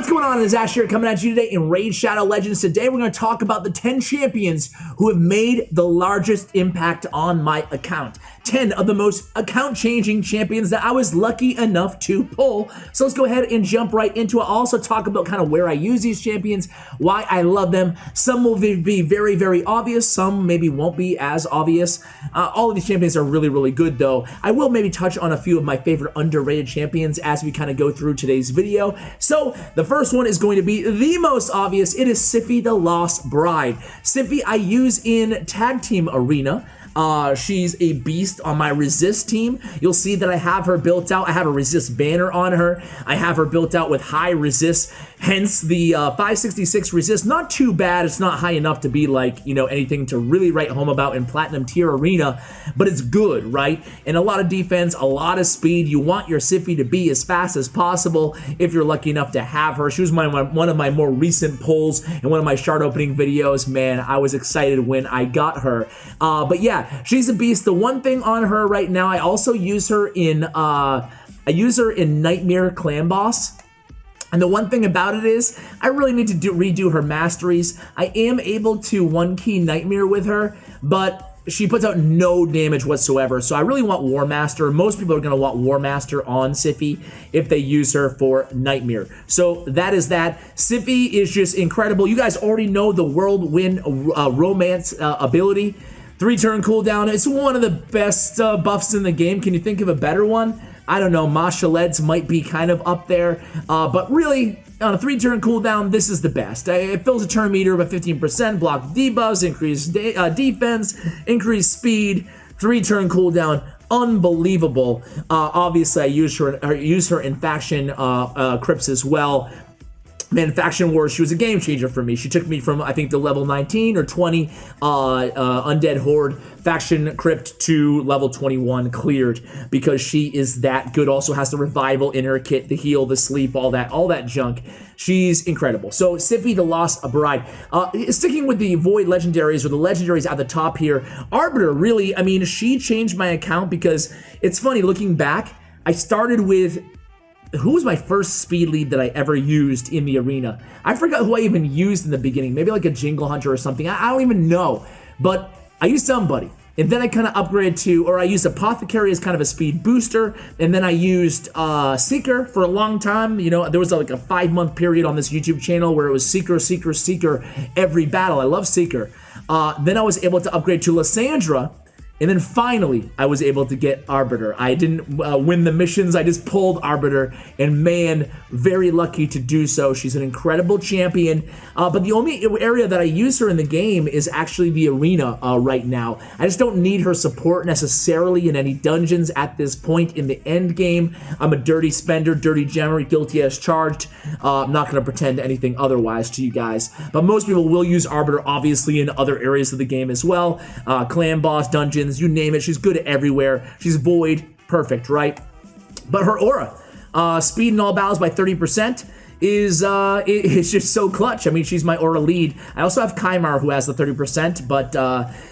What's going on? It's Ash here coming at you today in Raid Shadow Legends. Today we're going to talk about the 10 champions who have made the largest impact on my account. 10 of the most account-changing champions that I was lucky enough to pull. So let's go ahead and jump right into it. I'll also talk about kind of where I use these champions, why I love them. Some will be very, very obvious. Some maybe won't be as obvious. All of these champions are really, really good though. I will maybe touch on a few of my favorite underrated champions as we kind of go through today's video. So the first one is going to be the most obvious. It is Sippy the Lost Bride. Sippy I use in Tag Team Arena. She's a beast on my resist team. You'll see that I have her built out. I have a resist banner on her. I have her built out with high resist, hence the 566 resist. Not too bad. It's not high enough to be like, you know, anything to really write home about in Platinum Tier Arena, but it's good, right? And a lot of defense, a lot of speed. You want your Sippy to be as fast as possible if you're lucky enough to have her. She was one of my more recent pulls in one of my shard opening videos. Man, I was excited when I got her. But yeah, she's a beast. The one thing on her right now, I also use her in Nightmare Clan Boss. And the one thing about it is, I really need to redo her masteries. I am able to one-key Nightmare with her, but she puts out no damage whatsoever. So I really want War Master. Most people are going to want War Master on Sippy if they use her for Nightmare. So that is that. Sippy is just incredible. You guys already know the Whirlwind Romance ability. 3-turn cooldown. It's one of the best buffs in the game. Can you think of a better one? I don't know. Mashaleds might be kind of up there. But really, on a 3-turn cooldown, this is the best. It fills a turn meter by 15%, block debuffs, increase defense, increase speed, 3-turn cooldown. Unbelievable. Obviously, I use her in Faction Crypts as well. Man, Faction Wars, she was a game changer for me. She took me from, I think, the level 19 or 20 Undead Horde Faction Crypt to level 21 cleared because she is that good. Also has the revival in her kit, the heal, the sleep, all that junk. She's incredible. So Sippy the Lost Bride. Sticking with the Void Legendaries or the Legendaries at the top here, Arbiter really, I mean, she changed my account because it's funny looking back. I started with, who was my first speed lead that I ever used in the arena? I forgot who I even used in the beginning. Maybe like a Jingle Hunter or something. I don't even know. But I used somebody. And then I kind of upgraded to, or I used Apothecary as kind of a speed booster. And then I used Seeker for a long time. You know, there was like a 5-month period on this YouTube channel where it was Seeker, Seeker, Seeker every battle. I love Seeker. Then I was able to upgrade to Lisandra. And then finally, I was able to get Arbiter. I didn't win the missions, I just pulled Arbiter, and man, very lucky to do so. She's an incredible champion, but the only area that I use her in the game is actually the arena right now. I just don't need her support necessarily in any dungeons at this point in the end game. I'm a dirty spender, dirty gemmer, guilty as charged. I'm not gonna pretend anything otherwise to you guys, but most people will use Arbiter obviously in other areas of the game as well. Clan boss, dungeons, you name it, she's good everywhere. She's void, perfect, right? But her aura, speed in all battles by 30% is it's just so clutch. I mean, she's my aura lead. I also have Kaimar who has the 30%, but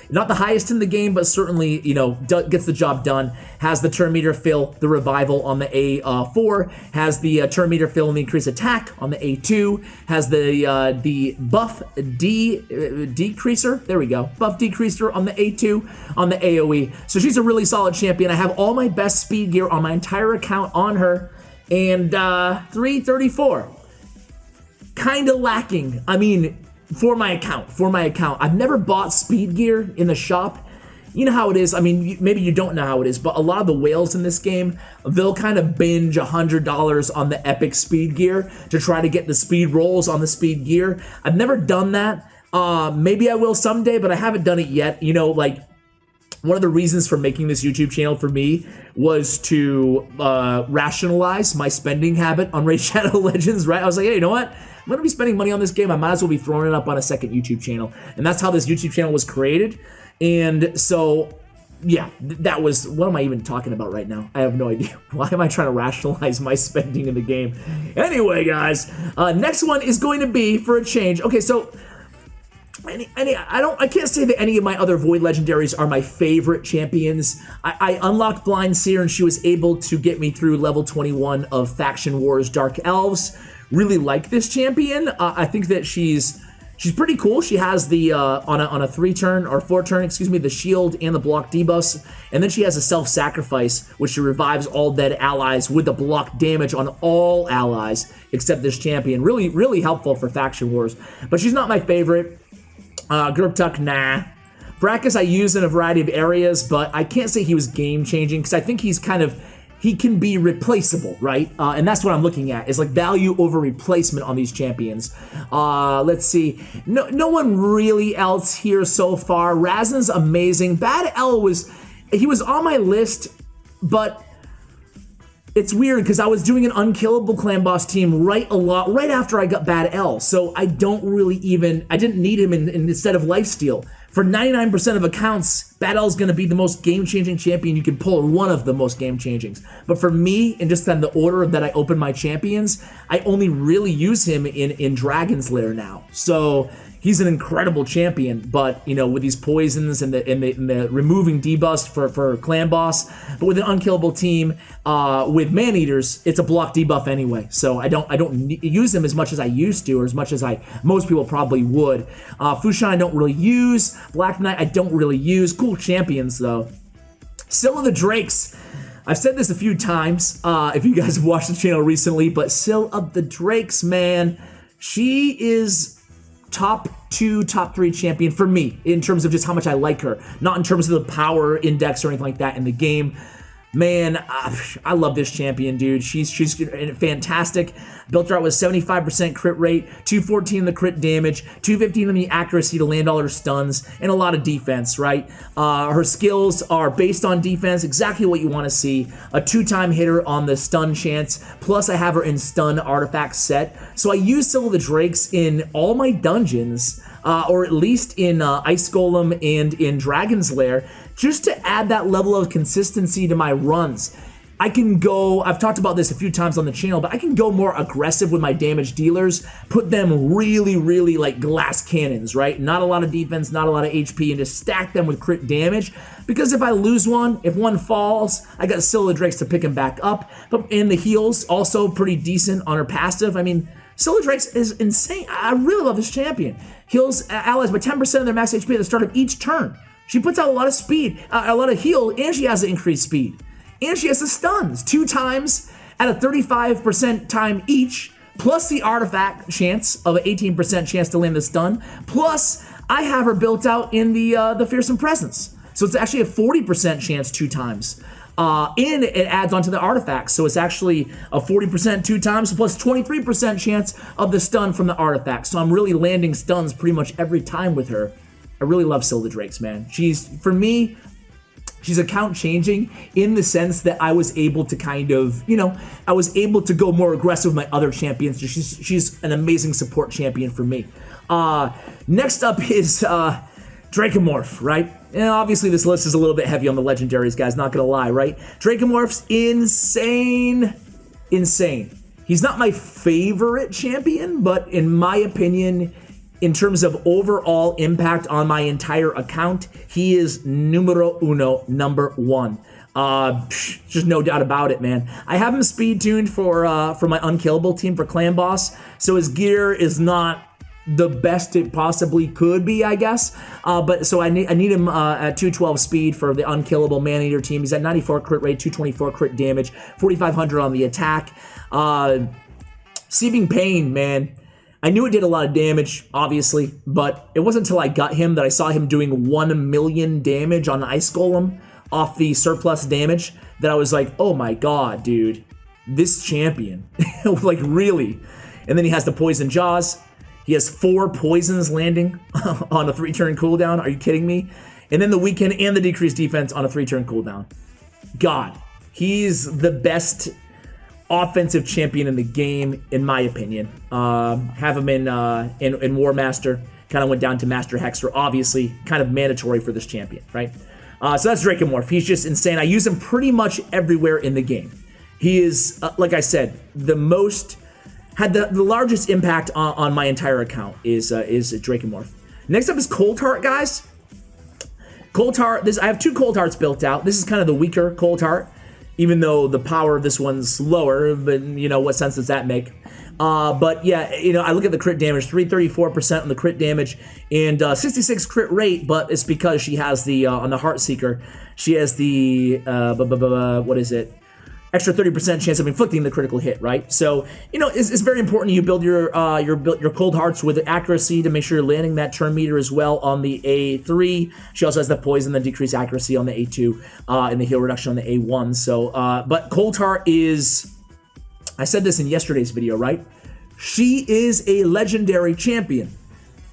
not the highest in the game, but certainly, you know, gets the job done. Has the turn meter fill, the revival on the A4, has the turn meter fill and the increased attack on the A2, has the buff decreaser, there we go, buff decreaser on the A2, on the AoE. So she's a really solid champion. I have all my best speed gear on my entire account on her, and 334. Kind of lacking. I mean, for my account. I've never bought speed gear in the shop. You know how it is. I mean, maybe you don't know how it is, but a lot of the whales in this game, they'll kind of binge $100 on the epic speed gear to try to get the speed rolls on the speed gear. I've never done that. Maybe I will someday, but I haven't done it yet. You know, like, one of the reasons for making this YouTube channel for me was to rationalize my spending habit on Raid Shadow Legends, right? I was like, hey, you know what? I'm going to be spending money on this game. I might as well be throwing it up on a second YouTube channel. And that's how this YouTube channel was created. And so, yeah, that was, what am I even talking about right now? I have no idea. Why am I trying to rationalize my spending in the game? Anyway, guys, next one is going to be, for a change, okay, so I can't say that any of my other Void Legendaries are my favorite champions. I unlocked Blind Sear and she was able to get me through level 21 of Faction Wars Dark Elves. really like this champion. I think that she's pretty cool. She has the on a 3-turn or 4-turn, excuse me, the shield and the block debuffs, and then she has a self-sacrifice, which she revives all dead allies with the block damage on all allies except this champion. Really, really helpful for faction wars. But she's not my favorite. Gerptuck, nah. Brackus I use in a variety of areas, but I can't say he was game-changing because I think he's he can be replaceable, right? And that's what I'm looking at, is like value over replacement on these champions. Let's see. No one really else here so far. Razzan's amazing. Bad L he was on my list, but it's weird because I was doing an unkillable clan boss team right after I got Bad L. So I didn't need him instead of lifesteal. For 99% of accounts, Bad L is going to be the most game-changing champion you can pull, or one of the most game-changings. But for me, and just on the order that I open my champions, I only really use him in Dragon's Lair now. So he's an incredible champion, but with these poisons and the removing debuffs for clan boss, but with an unkillable team with man-eaters, it's a block debuff anyway. So I don't use him as much as I used to, or as much as most people probably would. Fushan I don't really use. Black Knight I don't really use. Cool champions though. Syl of the Drakes. I've said this a few times if you guys have watched the channel recently, but Syl of the Drakes, man, she is top 2, top 3 champion for me in terms of just how much I like her, not in terms of the power index or anything like that in the game. Man, I love this champion, dude. She's fantastic. Built her out with 75% crit rate, 214 in the crit damage, 215 in the accuracy to land all her stuns, and a lot of defense, right? Her skills are based on defense, exactly what you want to see. A 2-time hitter on the stun chance, plus I have her in stun artifact set. So I use Syl of the Drakes in all my dungeons, or at least in Ice Golem and in Dragon's Lair, just to add that level of consistency to my runs. I can go, I've talked about this a few times on the channel, but I can go more aggressive with my damage dealers, put them really, really like glass cannons, right? Not a lot of defense, not a lot of HP, and just stack them with crit damage. Because if I lose one, if one falls, I got Syl of the Drakes to pick him back up. But in the heals, also pretty decent on her passive. I mean, Syl of the Drakes is insane. I really love this champion. Heals allies by 10% of their max HP at the start of each turn. She puts out a lot of speed, a lot of heal, and she has the increased speed. And she has the stuns 2 times at a 35% time each, plus the artifact chance of an 18% chance to land the stun, plus I have her built out in the Fearsome Presence. So it's actually a 40% chance 2 times. And it adds onto the artifacts, so it's actually a 40% 2 times plus 23% chance of the stun from the artifact. So I'm really landing stuns pretty much every time with her. I really love Syl of the Drakes, man. For me, she's account changing in the sense that I was able to kind of, I was able to go more aggressive with my other champions. She's an amazing support champion for me. Next up is Dracomorph, right? And obviously this list is a little bit heavy on the legendaries, guys, not gonna lie, right? Dracomorph's insane. He's not my favorite champion, but in my opinion, in terms of overall impact on my entire account, he is numero uno, number 1. Just no doubt about it, man. I have him speed tuned for my unkillable team for clan boss, so his gear is not the best it possibly could be, I guess. But so I need him at 212 speed for the unkillable man-eater team. He's at 94 crit rate, 224 crit damage, 4,500 on the attack. Seeping Pain, man. I knew it did a lot of damage, obviously, but it wasn't until I got him that I saw him doing 1 million damage on Ice Golem off the surplus damage that I was like, oh my god, dude, this champion, like really. And then he has the Poison Jaws. He has 4 poisons landing on a 3-turn cooldown. Are you kidding me? And then the weaken and the decreased defense on a 3-turn cooldown. God, he's the best offensive champion in the game, in my opinion. Have him in War Master. Kind of went down to Master Hexer, obviously, kind of mandatory for this champion, right? So that's Dracomorph. He's just insane. I use him pretty much everywhere in the game. He is, like I said, the largest impact on my entire account is Dracomorph. Next up is Coldheart, guys. Coldheart, I have 2 Coldhearts built out. This is kind of the weaker Coldheart, even though the power of this one's lower, but what sense does that make? But yeah, you know, I look at the crit damage, 334% on the crit damage, and 66 crit rate, but it's because she has the, on the Heartseeker, she has the, what is it? Extra 30% chance of inflicting the critical hit, right? So, you know, it's very important you build your Coldhearts with accuracy to make sure you're landing that turn meter as well on the A3. She also has the poison, the decreased accuracy on the A2, and the heal reduction on the A1. So, but Coldheart is, I said this in yesterday's video, right? She is a legendary champion,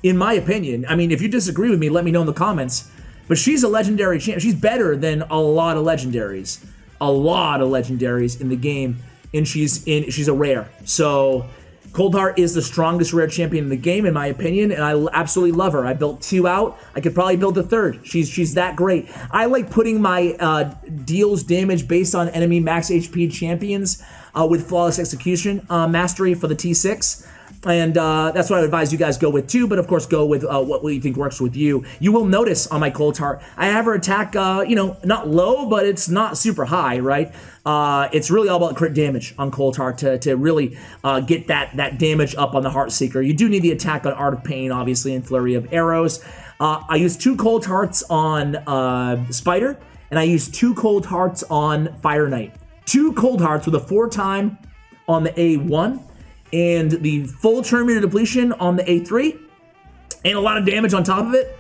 in my opinion. I mean, if you disagree with me, let me know in the comments. But she's a legendary champion. She's better than a lot of legendaries. A lot of legendaries in the game, and she's a rare. So Coldheart is the strongest rare champion in the game, in my opinion, and I absolutely love her. I built 2 out. I could probably build a 3rd. She's that great. I like putting my deals damage based on enemy max HP champions with flawless execution mastery for the T6. And that's what I would advise you guys go with too, but of course go with what you think works with you. You will notice on my Coldheart, I have her attack, you know, not low, but it's not super high, right? It's really all about crit damage on Coldheart to really get that damage up on the Heartseeker. You do need the attack on Art of Pain, obviously, and Flurry of Arrows. I use 2 Coldhearts on Spider, and I use 2 Coldhearts on Fire Knight. 2 Coldhearts with a 4-time on the A1, and the full turn meter depletion on the A3, and a lot of damage on top of it,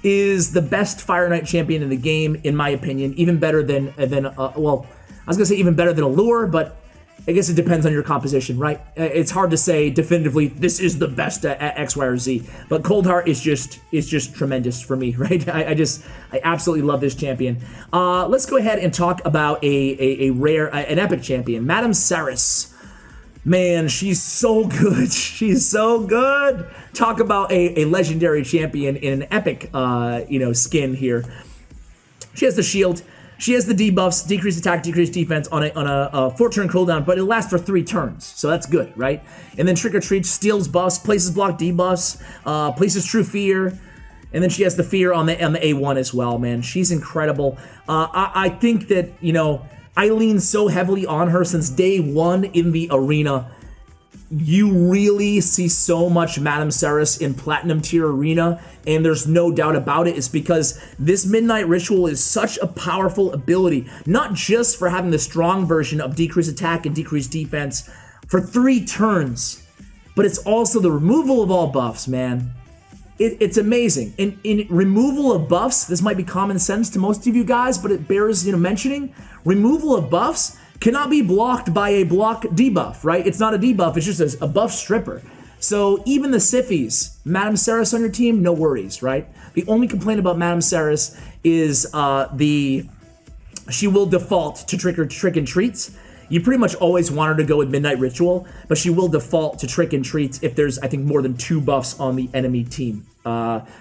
is the best Fire Knight champion in the game, in my opinion. Even better than well, I was gonna say even better than Allure, but I guess it depends on your composition, right? It's hard to say definitively this is the best at X, Y, or Z. But Coldheart is just tremendous for me, right? I absolutely love this champion. Let's go ahead and talk about a rare, an epic champion, Madame Cerris. Man, she's so good. She's so good. Talk about a legendary champion in an epic, you know, skin here. She has the shield. She has the debuffs, decreased attack, decreased defense on a 4-turn cooldown, but it lasts for 3 turns, so that's good, right? And then Trick or Treat steals buffs, places block debuffs, places True Fear, and then she has the Fear on the A1 as well, man. She's incredible. I think that, you know, I lean so heavily on her since day 1 in the arena. You really see so much Madame Cerris in Platinum Tier Arena, and there's no doubt about it. It's because this Midnight Ritual is such a powerful ability, not just for having the strong version of decreased attack and decreased defense for 3 turns, but it's also the removal of all buffs, man. It's amazing. In removal of buffs, this might be common sense to most of you guys, but it bears, you know, mentioning. Removal of buffs cannot be blocked by a block debuff, right? It's not a debuff, it's just a buff stripper. So even the Siffies, Madame Cerris on your team, no worries, right? The only complaint about Madame Cerris is she will default to trick and treats. You pretty much always want her to go with Midnight Ritual, but she will default to trick and treats if there's, I think, more than 2 buffs on the enemy team.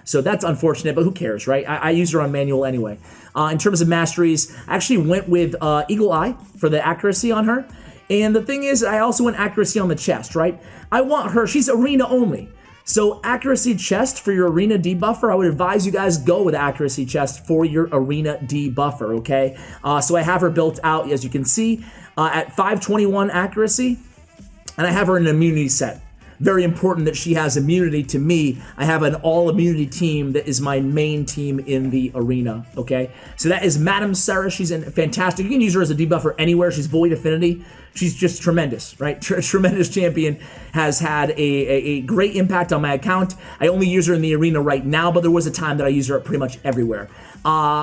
So that's unfortunate, but who cares, right? I use her on manual anyway. In terms of masteries, I actually went with Eagle Eye for the accuracy on her. And the thing is, I also went accuracy on the chest, right? I want her, she's arena only. So accuracy chest for your arena debuffer, I would advise you guys go with accuracy chest for your arena debuffer, okay? So I have her built out, as you can see, at 521 accuracy, and I have her in an immunity set. Very important that she has immunity to me. I have an all immunity team that is my main team in the arena, okay? So that is Madame Cerris. She's fantastic. You can use her as a debuffer anywhere. She's void affinity. She's just tremendous, right? Tremendous champion. Has had a great impact on my account. I only use her in the arena right now, but there was a time that I used her pretty much everywhere.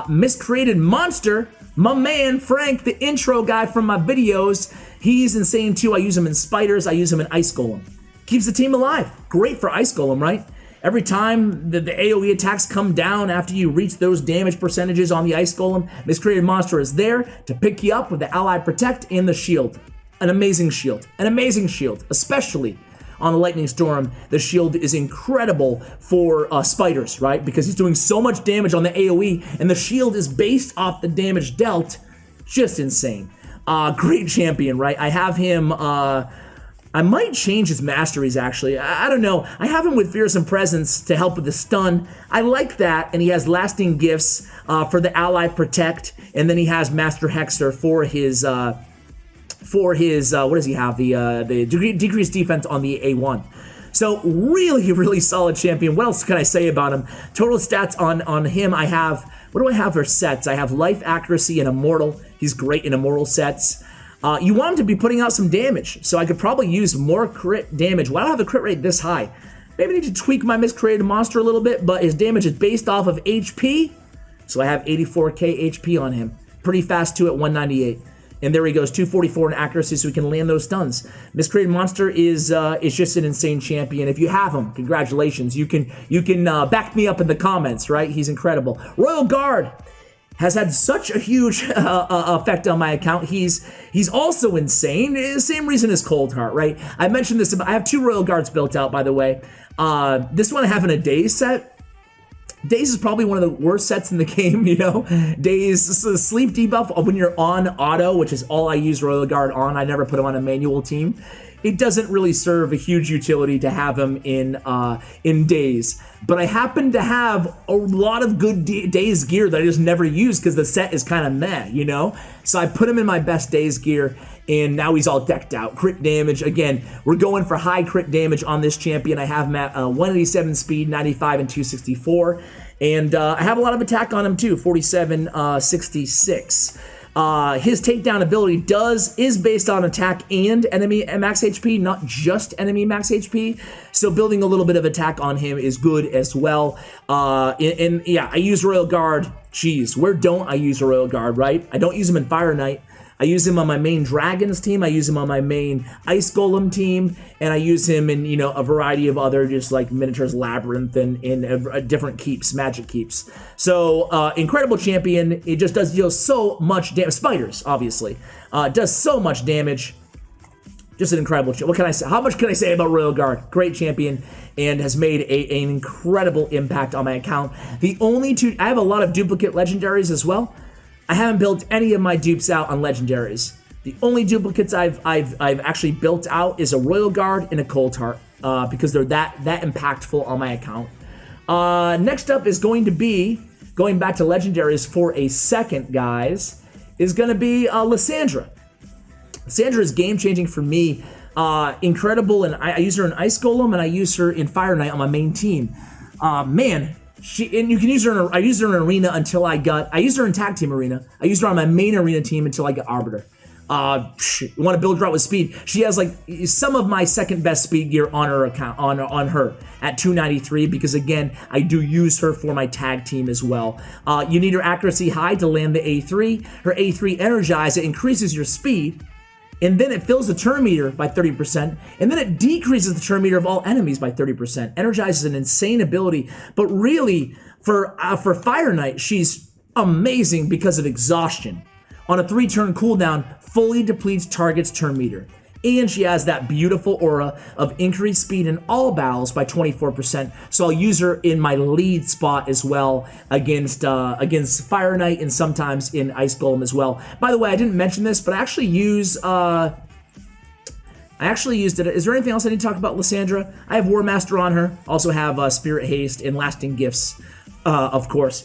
Miscreated Monster, my man Frank, the intro guy from my videos, he's insane too. I use him in Spiders. I use him in Ice Golem. Keeps the team alive. Great for Ice Golem, right? Every time the AoE attacks come down after you reach those damage percentages on the Ice Golem, Miscreated Monster is there to pick you up with the Ally Protect and the shield. An amazing shield. An amazing shield. Especially on the Lightning Storm, the shield is incredible for Spiders, right? Because he's doing so much damage on the AoE, and the shield is based off the damage dealt. Just insane. Great champion, right? I have him... I might change his masteries, actually. I don't know. I have him with Fearsome Presence to help with the stun. I like that, and he has Lasting Gifts for the Ally Protect, and then he has Master Hexer for his for his, what does he have? The decreased defense on the A1. So really, really solid champion. What else can I say about him? Total stats on him, I have, what do I have for sets? I have life, accuracy, and immortal. He's great in immortal sets. You want him to be putting out some damage, so I could probably use more crit damage. Why do I have the crit rate this high? Maybe I need to tweak my Miscreated Monster a little bit, but his damage is based off of HP, so I have 84k HP on him. Pretty fast too at 198. And there he goes, 244 in accuracy, so we can land those stuns. Miscreated Monster is just an insane champion. If you have him, congratulations. You can back me up in the comments, right? He's incredible. Royal Guard has had such a huge effect on my account. He's also insane. Same reason as Coldheart, right? I mentioned this. I have 2 Royal Guards built out, by the way. This one I have in a Daze set. Daze is probably one of the worst sets in the game, you know? Daze, so sleep debuff when you're on auto, which is all I use Royal Guard on. I never put him on a manual team. It doesn't really serve a huge utility to have him in Daze. But I happen to have a lot of good Daze gear that I just never use because the set is kind of meh, you know? So I put him in my best Daze gear, and now he's all decked out. Crit damage, again, we're going for high crit damage on this champion. I have him at 187 speed, 95 and 264. And I have a lot of attack on him too, 47, 66. His takedown ability is based on attack and enemy max HP, not just enemy max HP. So building a little bit of attack on him is good as well. And yeah, I use Royal Guard. Jeez, where don't I use a Royal Guard, right? I don't use him in Fire Knight. I use him on my main Dragons team. I use him on my main Ice Golem team, and I use him in, you know, a variety of other just like miniatures, Labyrinth, and different keeps, magic keeps. So incredible champion. It just does deal so much damage. Spiders, obviously, does so much damage. Just an incredible. What can I say? How much can I say about Royal Guard? Great champion and has made an incredible impact on my account. The only two, I have a lot of duplicate legendaries as well. I haven't built any of my dupes out on legendaries. The only duplicates I've actually built out is a Royal Guard and a Coldheart because they're that impactful on my account. Next up is going to be, going back to legendaries for a second, guys, is going to be Lisandra. Lisandra is game-changing for me. Incredible, and I use her in Ice Golem, and I use her in Fire Knight on my main team. Man, and you can use her I used her in Arena until I used her in Tag Team Arena. I used her on my main Arena team until I got Arbiter. You want to build her out with speed. She has like some of my second best speed gear on her account, on her at 293, because again, I do use her for my tag team as well. You need her accuracy high to land the A3. Her A3 Energize, it increases your speed, and then it fills the turn meter by 30%, and then it decreases the turn meter of all enemies by 30%. Energize is an insane ability, but really, for Fire Knight, she's amazing because of exhaustion. On a 3-turn cooldown, fully depletes target's turn meter. And she has that beautiful aura of increased speed in all battles by 24%. So I'll use her in my lead spot as well against Fire Knight and sometimes in Ice Golem as well. By the way, I didn't mention this, but I actually used it. Is there anything else I need to talk about Lisandra? I have War Master on her. Also have Spirit Haste and Lasting Gifts, of course,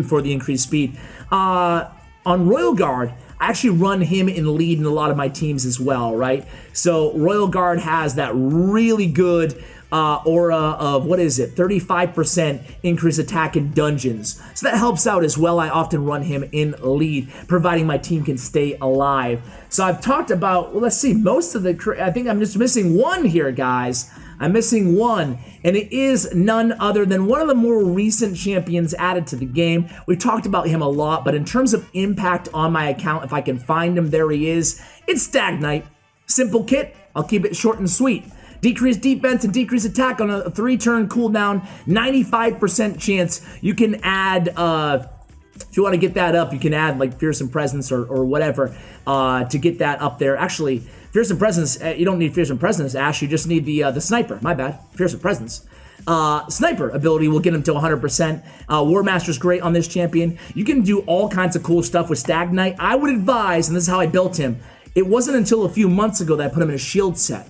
for the increased speed. On Royal Guard, I actually run him in lead in a lot of my teams as well, right? So Royal Guard has that really good aura of, 35% increased attack in dungeons. So that helps out as well. I often run him in lead, providing my team can stay alive. So I've talked about, well, let's see, most of the, I think I'm just missing one here, guys. I'm missing one, and it is none other than one of the more recent champions added to the game. We've talked about him a lot, but in terms of impact on my account, if I can find him, there he is. It's Stag Knight. Simple kit. I'll keep it short and sweet. Decreased defense and decreased attack on a 3-turn cooldown. 95% chance you can add, if you want to get that up, you can add like Fearsome Presence or whatever to get that up there. Actually, Fearsome Presence, you don't need Fearsome Presence, Ash. You just need the Sniper. My bad. Fearsome Presence. Sniper ability will get him to 100%. War Master's great on this champion. You can do all kinds of cool stuff with Stag Knight. I would advise, and this is how I built him, it wasn't until a few months ago that I put him in a shield set.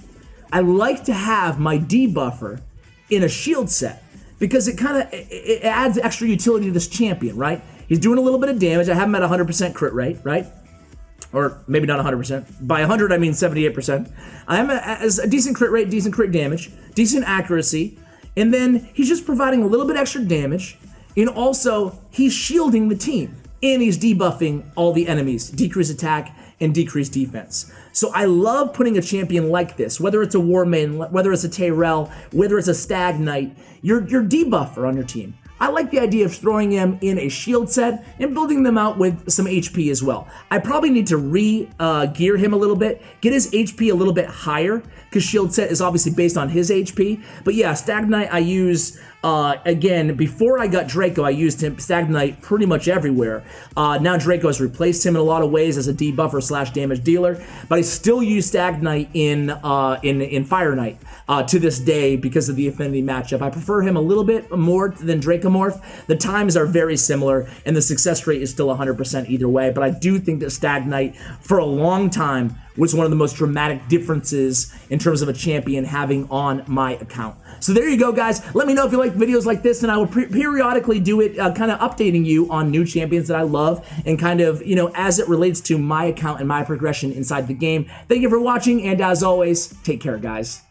I like to have my debuffer in a shield set because it adds extra utility to this champion, right? He's doing a little bit of damage. I have him at 100% crit rate, right? or maybe not 100%. By 100, I mean 78%. I am as a decent crit rate, decent crit damage, decent accuracy, and then he's just providing a little bit extra damage, and also he's shielding the team, and he's debuffing all the enemies, decrease attack and decrease defense. So I love putting a champion like this, whether it's a War Maiden, whether it's a Tyrell, whether it's a Stag Knight, your debuffer on your team. I like the idea of throwing him in a shield set and building them out with some HP as well. I probably need to re-gear him a little bit, get his HP a little bit higher, because shield set is obviously based on his HP. But yeah, Stag Knight I use, again, before I got Draco, I used him, Stag Knight, pretty much everywhere. Now Draco has replaced him in a lot of ways as a debuffer slash damage dealer, but I still use Stag Knight in Fire Knight to this day because of the affinity matchup. I prefer him a little bit more than Dracomorph. The times are very similar, and the success rate is still 100% either way, but I do think that Stag Knight, for a long time, was one of the most dramatic differences in terms of a champion having on my account. So there you go, guys. Let me know if you like videos like this, and I will periodically do it, kind of updating you on new champions that I love, and kind of, you know, as it relates to my account and my progression inside the game. Thank you for watching, and as always, take care, guys.